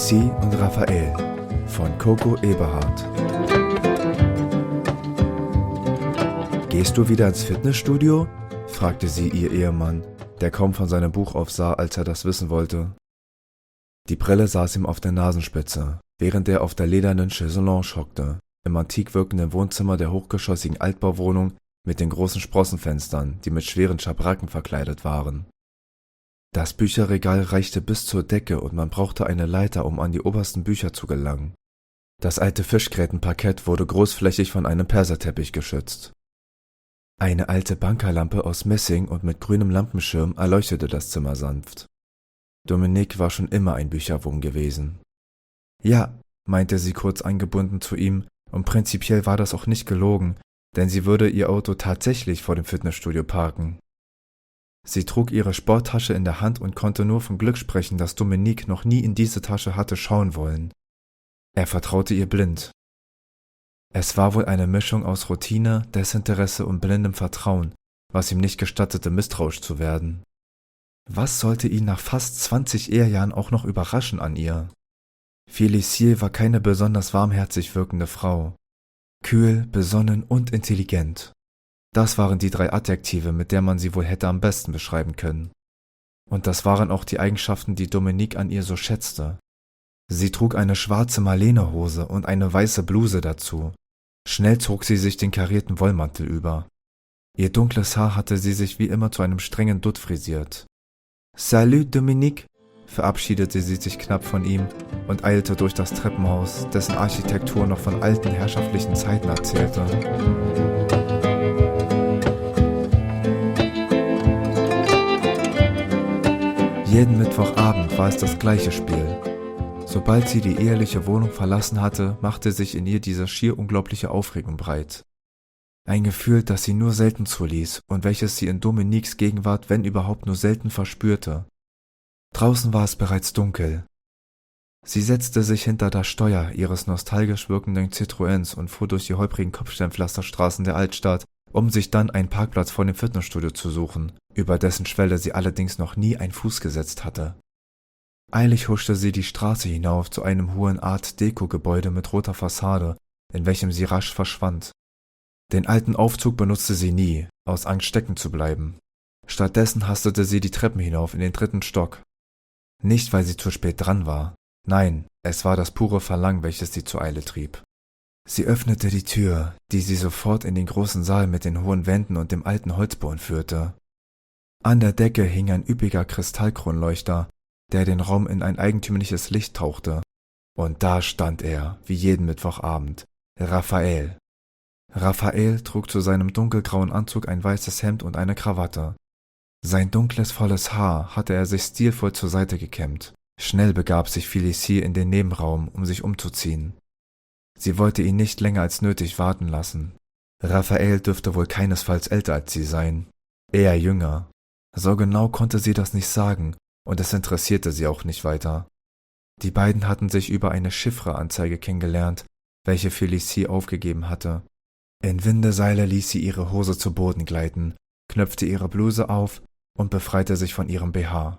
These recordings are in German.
Felicie und Raphael von Coco Eberhardt. »Gehst du wieder ins Fitnessstudio?« fragte sie ihr Ehemann, der kaum von seinem Buch aufsah, als er das wissen wollte. Die Brille saß ihm auf der Nasenspitze, während er auf der ledernen Chaiselongue hockte, im antik wirkenden Wohnzimmer der hochgeschossigen Altbauwohnung mit den großen Sprossenfenstern, die mit schweren Schabracken verkleidet waren. Das Bücherregal reichte bis zur Decke und man brauchte eine Leiter, um an die obersten Bücher zu gelangen. Das alte Fischgrätenparkett wurde großflächig von einem Perserteppich geschützt. Eine alte Bankerlampe aus Messing und mit grünem Lampenschirm erleuchtete das Zimmer sanft. Dominique war schon immer ein Bücherwurm gewesen. Ja, meinte sie kurz angebunden zu ihm, und prinzipiell war das auch nicht gelogen, denn sie würde ihr Auto tatsächlich vor dem Fitnessstudio parken. Sie trug ihre Sporttasche in der Hand und konnte nur von Glück sprechen, dass Dominique noch nie in diese Tasche hatte schauen wollen. Er vertraute ihr blind. Es war wohl eine Mischung aus Routine, Desinteresse und blindem Vertrauen, was ihm nicht gestattete, misstrauisch zu werden. Was sollte ihn nach fast 20 Ehejahren auch noch überraschen an ihr? Felicie war keine besonders warmherzig wirkende Frau. Kühl, besonnen und intelligent. Das waren die 3 Adjektive, mit der man sie wohl hätte am besten beschreiben können. Und das waren auch die Eigenschaften, die Dominique an ihr so schätzte. Sie trug eine schwarze Marlenehose und eine weiße Bluse dazu. Schnell zog sie sich den karierten Wollmantel über. Ihr dunkles Haar hatte sie sich wie immer zu einem strengen Dutt frisiert. »Salut, Dominique«, verabschiedete sie sich knapp von ihm und eilte durch das Treppenhaus, dessen Architektur noch von alten herrschaftlichen Zeiten erzählte. Jeden Mittwochabend war es das gleiche Spiel. Sobald sie die eheliche Wohnung verlassen hatte, machte sich in ihr diese schier unglaubliche Aufregung breit. Ein Gefühl, das sie nur selten zuließ und welches sie in Dominiques Gegenwart, wenn überhaupt, nur selten verspürte. Draußen war es bereits dunkel. Sie setzte sich hinter das Steuer ihres nostalgisch wirkenden Citroëns und fuhr durch die holprigen Kopfsteinpflasterstraßen der Altstadt, um sich dann einen Parkplatz vor dem Fitnessstudio zu suchen, über dessen Schwelle sie allerdings noch nie einen Fuß gesetzt hatte. Eilig huschte sie die Straße hinauf zu einem hohen Art-Deco-Gebäude mit roter Fassade, in welchem sie rasch verschwand. Den alten Aufzug benutzte sie nie, aus Angst stecken zu bleiben. Stattdessen hastete sie die Treppen hinauf in den 3. Stock. Nicht, weil sie zu spät dran war. Nein, es war das pure Verlangen, welches sie zur Eile trieb. Sie öffnete die Tür, die sie sofort in den großen Saal mit den hohen Wänden und dem alten Holzboden führte. An der Decke hing ein üppiger Kristallkronleuchter, der den Raum in ein eigentümliches Licht tauchte. Und da stand er, wie jeden Mittwochabend, Raphael. Raphael trug zu seinem dunkelgrauen Anzug ein weißes Hemd und eine Krawatte. Sein dunkles, volles Haar hatte er sich stilvoll zur Seite gekämmt. Schnell begab sich Felicie in den Nebenraum, um sich umzuziehen. Sie wollte ihn nicht länger als nötig warten lassen. Raphael dürfte wohl keinesfalls älter als sie sein. Eher jünger. So genau konnte sie das nicht sagen, und es interessierte sie auch nicht weiter. Die beiden hatten sich über eine Chiffre-Anzeige kennengelernt, welche Felicie aufgegeben hatte. In Windeseile ließ sie ihre Hose zu Boden gleiten, knöpfte ihre Bluse auf und befreite sich von ihrem BH.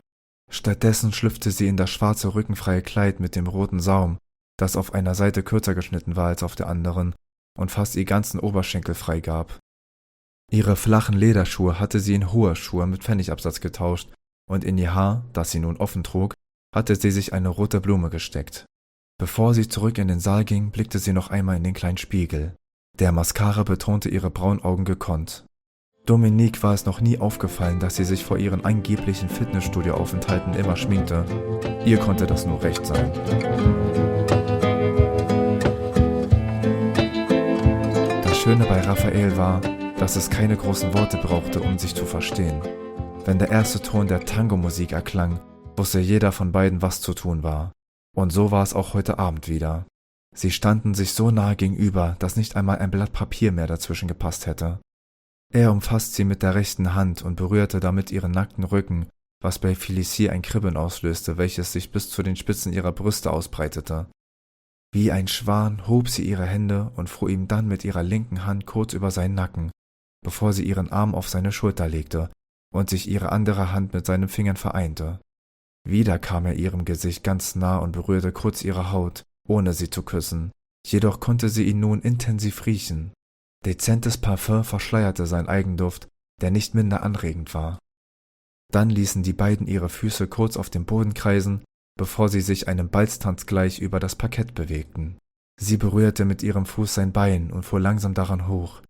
Stattdessen schlüpfte sie in das schwarze rückenfreie Kleid mit dem roten Saum, das auf einer Seite kürzer geschnitten war als auf der anderen und fast ihr ganzen Oberschenkel freigab. Ihre flachen Lederschuhe hatte sie in hohe Schuhe mit Pfennigabsatz getauscht und in ihr Haar, das sie nun offen trug, hatte sie sich eine rote Blume gesteckt. Bevor sie zurück in den Saal ging, blickte sie noch einmal in den kleinen Spiegel. Der Mascara betonte ihre braunen Augen gekonnt. Dominique war es noch nie aufgefallen, dass sie sich vor ihren angeblichen Fitnessstudio-Aufenthalten immer schminkte. Ihr konnte das nur recht sein. Das Schöne bei Raphael war, dass es keine großen Worte brauchte, um sich zu verstehen. Wenn der erste Ton der Tango-Musik erklang, wusste jeder von beiden, was zu tun war. Und so war es auch heute Abend wieder. Sie standen sich so nahe gegenüber, dass nicht einmal ein Blatt Papier mehr dazwischen gepasst hätte. Er umfasste sie mit der rechten Hand und berührte damit ihren nackten Rücken, was bei Felicie ein Kribbeln auslöste, welches sich bis zu den Spitzen ihrer Brüste ausbreitete. Wie ein Schwan hob sie ihre Hände und fuhr ihm dann mit ihrer linken Hand kurz über seinen Nacken, bevor sie ihren Arm auf seine Schulter legte und sich ihre andere Hand mit seinen Fingern vereinte. Wieder kam er ihrem Gesicht ganz nah und berührte kurz ihre Haut, ohne sie zu küssen. Jedoch konnte sie ihn nun intensiv riechen. Dezentes Parfüm verschleierte seinen Eigenduft, der nicht minder anregend war. Dann ließen die beiden ihre Füße kurz auf dem Boden kreisen, bevor sie sich einem Balztanz gleich über das Parkett bewegten. Sie berührte mit ihrem Fuß sein Bein und fuhr langsam daran hoch.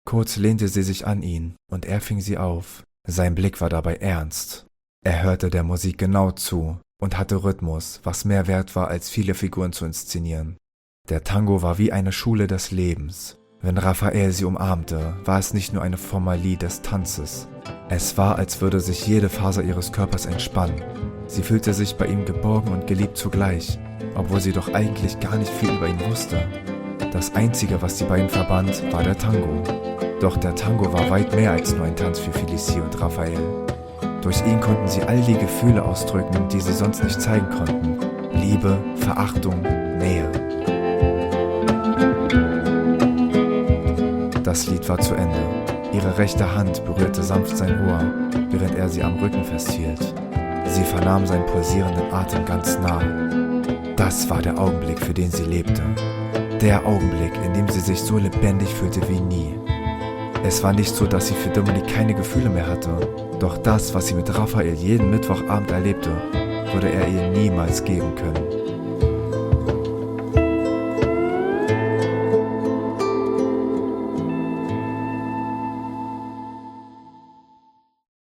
Kurz lehnte sie sich an ihn, und er fing sie auf. Sein Blick war dabei ernst. Er hörte der Musik genau zu und hatte Rhythmus, was mehr wert war, als viele Figuren zu inszenieren. Der Tango war wie eine Schule des Lebens. Wenn Rafael sie umarmte, war es nicht nur eine Formalie des Tanzes. Es war, als würde sich jede Faser ihres Körpers entspannen. Sie fühlte sich bei ihm geborgen und geliebt zugleich, obwohl sie doch eigentlich gar nicht viel über ihn wusste. Das Einzige, was die beiden verband, war der Tango. Doch der Tango war weit mehr als nur ein Tanz für Felicie und Rafael. Durch ihn konnten sie all die Gefühle ausdrücken, die sie sonst nicht zeigen konnten. Liebe, Verachtung, Nähe. Das Lied war zu Ende. Ihre rechte Hand berührte sanft sein Ohr, während er sie am Rücken festhielt. Sie vernahm seinen pulsierenden Atem ganz nah. Das war der Augenblick, für den sie lebte. Der Augenblick, in dem sie sich so lebendig fühlte wie nie. Es war nicht so, dass sie für Dominique keine Gefühle mehr hatte, doch das, was sie mit Rafael jeden Mittwochabend erlebte, würde er ihr niemals geben können.